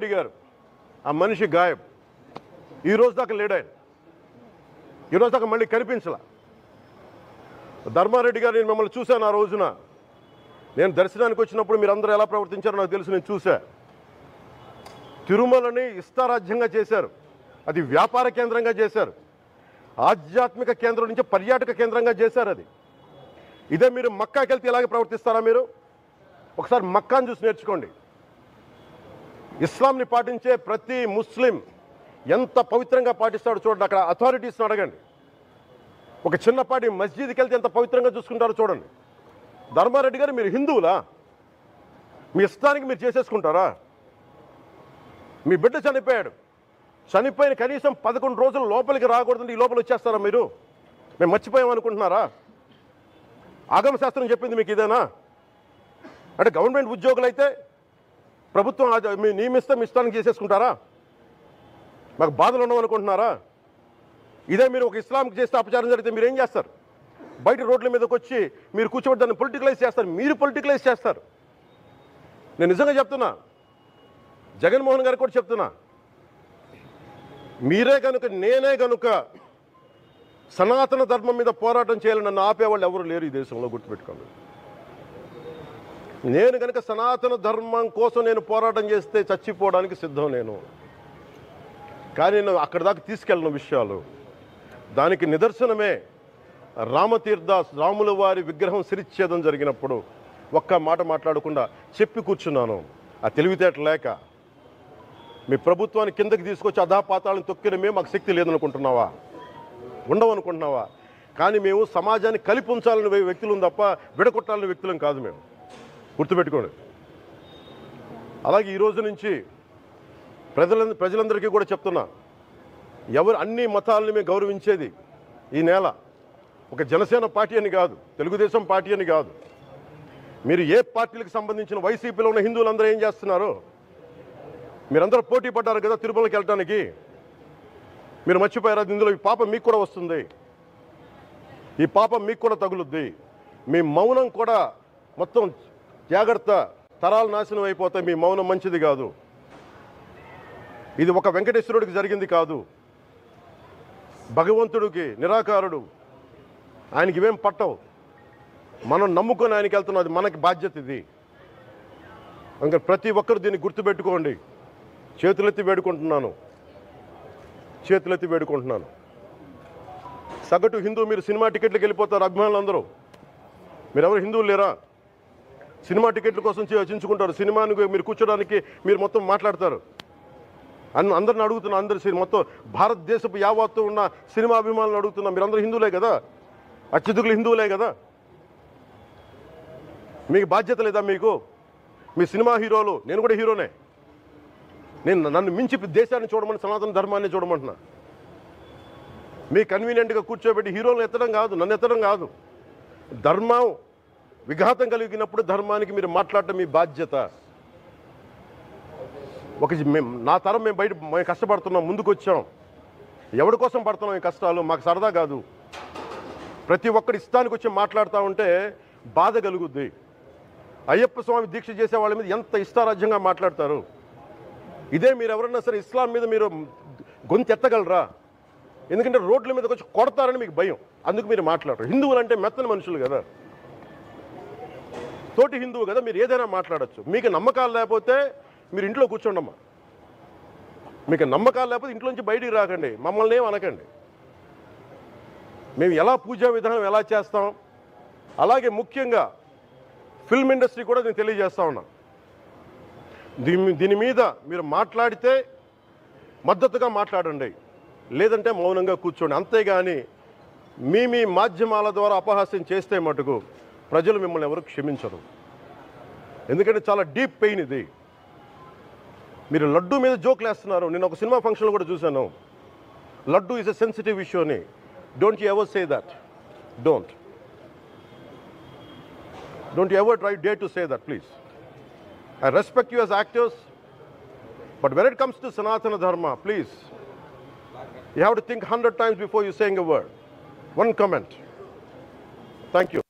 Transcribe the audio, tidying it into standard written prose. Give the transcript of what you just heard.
ధర్మారెడ్డి గారు ఆ మనిషి గాయబ్. ఈ రోజు దాకా లేడు ఆయన. ఈ రోజు దాకా మళ్ళీ కనిపించలా. ధర్మారెడ్డి గారు నేను మిమ్మల్ని చూశాను. ఆ రోజున నేను దర్శనానికి వచ్చినప్పుడు మీరు అందరూ ఎలా ప్రవర్తించారో నాకు తెలుసు. నేను చూశా. తిరుమలని ఇష్టారాజ్యంగా చేశారు. అది వ్యాపార కేంద్రంగా చేశారు. ఆధ్యాత్మిక కేంద్రం నుంచి పర్యాటక కేంద్రంగా చేశారు. అది ఇదే మీరు మక్కాకి వెళ్తే ఇలాగే ప్రవర్తిస్తారా? మీరు ఒకసారి మక్కాను చూసి నేర్చుకోండి. ఇస్లాంని పాటించే ప్రతి ముస్లిం ఎంత పవిత్రంగా పాటిస్తాడో చూడండి. అక్కడ అథారిటీస్ని అడగండి. ఒక చిన్నపాటి మస్జిద్కి వెళ్తే ఎంత పవిత్రంగా చూసుకుంటారో చూడండి. ధర్మారెడ్డి గారు మీరు హిందువులా? మీ ఇష్టానికి మీరు చేసేసుకుంటారా? మీ బిడ్డ చనిపోయాడు. చనిపోయిన కనీసం 11 రోజులు లోపలికి రాకూడదండి. ఈ లోపల వచ్చేస్తారా మీరు? మేము మర్చిపోయామనుకుంటున్నారా? ఆగమ శాస్త్రం చెప్పింది మీకు ఇదేనా? అంటే గవర్నమెంట్ ఉద్యోగులు అయితే ప్రభుత్వం మీ నియమిస్తే మీ ఇష్టానికి చేసేసుకుంటారా? మాకు బాధలు ఉండవనుకుంటున్నారా? ఇదే మీరు ఒక ఇస్లాంకి చేస్తే అపచారం జరిగితే మీరు ఏం చేస్తారు? బయట రోడ్ల మీదకి వచ్చి మీరు కూర్చోబెట్టి దాన్ని పొలిటికలైజ్ చేస్తారు. మీరు పొలిటికలైజ్ చేస్తారు. నేను నిజంగా చెప్తున్నా. జగన్మోహన్ గారికి కూడా చెప్తున్నా. మీరే కనుక నేనే కనుక సనాతన ధర్మం మీద పోరాటం చేయాలని నన్ను ఆపేవాళ్ళు ఎవరు లేరు ఈ దేశంలో. గుర్తుపెట్టుకోండి. నేను కనుక సనాతన ధర్మం కోసం నేను పోరాటం చేస్తే చచ్చిపోవడానికి సిద్ధం నేను. కానీ నేను అక్కడ దాకా తీసుకెళ్ళిన విషయాలు దానికి నిదర్శనమే రాముల వారి విగ్రహం శిరిచ్ఛేదం జరిగినప్పుడు ఒక్క మాట మాట్లాడకుండా చెప్పి కూర్చున్నాను. ఆ తెలివితేట లేక మీ ప్రభుత్వాన్ని కిందకి తీసుకొచ్చి అధాపాతాలను తొక్కిన మేము మాకు శక్తి లేదనుకుంటున్నావా? ఉండవనుకుంటున్నావా? కానీ మేము సమాజాన్ని కలిపి ఉంచాలని వ్యక్తులం తప్ప విడగొట్టాలని వ్యక్తులం కాదు. మేము గుర్తుపెట్టుకోండి. అలాగే ఈ రోజు నుంచి ప్రజలందరికీ కూడా చెప్తున్నా. ఎవరు అన్ని మతాలని మేము గౌరవించేది ఈ నేల. ఒక జనసేన పార్టీ అని కాదు, తెలుగుదేశం పార్టీ అని కాదు. మీరు ఏ పార్టీలకు సంబంధించిన వైసీపీలో ఉన్న హిందువులందరూ ఏం చేస్తున్నారు? మీరందరూ పోటీ పడ్డారు కదా తిరుమలకి వెళ్ళడానికి. మీరు మర్చిపోయారు. అది ఇందులో ఈ పాపం మీకు కూడా వస్తుంది. ఈ పాపం మీకు కూడా తగులుద్ది. మీ మౌనం కూడా మొత్తం జాగ్రత్త. తరాలు నాశనం అయిపోతాయి. మీ మౌనం మంచిది కాదు. ఇది ఒక వెంకటేశ్వరుడికి జరిగింది కాదు. భగవంతుడికి నిరాకారుడు. ఆయనకి ఇవేం పట్టవు. మనం నమ్ముకొని ఆయనకి వెళ్తున్నది మనకి బాధ్యత. ఇది ఇంకా ప్రతి ఒక్కరు దీన్ని గుర్తుపెట్టుకోండి. చేతులెత్తి వేడుకుంటున్నాను. సగటు హిందూ మీరు సినిమా టికెట్లకు వెళ్ళిపోతారు. అభిమానులు అందరూ మీరెవరు హిందువులు లేరా? సినిమా టికెట్ల కోసం చించుకుంటారు. సినిమాని మీరు కూర్చోడానికి మీరు మొత్తం మాట్లాడతారు. అందరిని అడుగుతున్నా. అందరు మొత్తం భారతదేశపు యావత్తు ఉన్న సినిమా అభిమానులను అడుగుతున్నా. మీరందరూ హిందువులే కదా? అత్యధికులు హిందువులే కదా? మీకు బాధ్యత లేదా? మీకు మీ సినిమా హీరోలు, నేను కూడా హీరోనే. నన్ను మించి దేశాన్ని చూడమని, సనాతన ధర్మాన్ని చూడమంటున్నా. మీ కన్వీనియంట్గా కూర్చోబెట్టి హీరోలను ఎత్తడం కాదు, నన్ను ఎత్తడం కాదు. ధర్మం విఘాతం కలిగినప్పుడు ధర్మానికి మీరు మాట్లాడటం మీ బాధ్యత. నా తరం మేము కష్టపడుతున్నాం, ముందుకు వచ్చాం. ఎవరి కోసం పడుతున్నాం ఈ కష్టాలు? మాకు సరదా కాదు. ప్రతి ఒక్కరి ఇష్టానికి వచ్చి మాట్లాడుతూ ఉంటే బాధ కలుగుద్ది. అయ్యప్ప స్వామి దీక్ష చేసే వాళ్ళ మీద ఎంత ఇష్టారాజ్యంగా మాట్లాడతారు. ఇదే మీరు ఎవరన్నా సరే ఇస్లాం మీద మీరు గొంతు ఎత్తగలరా? ఎందుకంటే రోడ్ల మీదకి వచ్చి కొడతారని మీకు భయం. అందుకు మీరు మాట్లాడరు. హిందువులు అంటే మెత్తని మనుషులు కదా, తోటి హిందువు కదా, మీరు ఏదైనా మాట్లాడచ్చు. మీకు నమ్మకాలు లేకపోతే మీరు ఇంట్లో కూర్చోండమ్మా. మీకు నమ్మకాలు లేకపోతే ఇంట్లోంచి బయటికి రాకండి. మమ్మల్ని ఏం అనకండి. మేము ఎలా పూజా విధానం ఎలా చేస్తాం, అలాగే ముఖ్యంగా ఫిల్మ్ ఇండస్ట్రీ కూడా నేను తెలియజేస్తా ఉన్నా. దీని మీద మీరు మాట్లాడితే మద్దతుగా మాట్లాడండి, లేదంటే మౌనంగా కూర్చోండి. అంతేగాని మీ మాధ్యమాల ద్వారా అపహాస్యం చేస్తే మటుకు ప్రజలు మిమ్మల్ని ఎవరు క్షమించరు. ఎందుకంటే చాలా డీప్ పెయిన్ ఇది. మీరు లడ్డూ మీద జోక్లు వేస్తున్నారు. నేను ఒక సినిమా ఫంక్షన్లో కూడా చూశాను. Laddu is a sensitive issue అని. Don't you ever say that. Don't you ever dare to say that, please. I respect you as actors, but when it comes to Sanatana Dharma, please, you have to think 100 times before you saying a word. One comment. Thank you.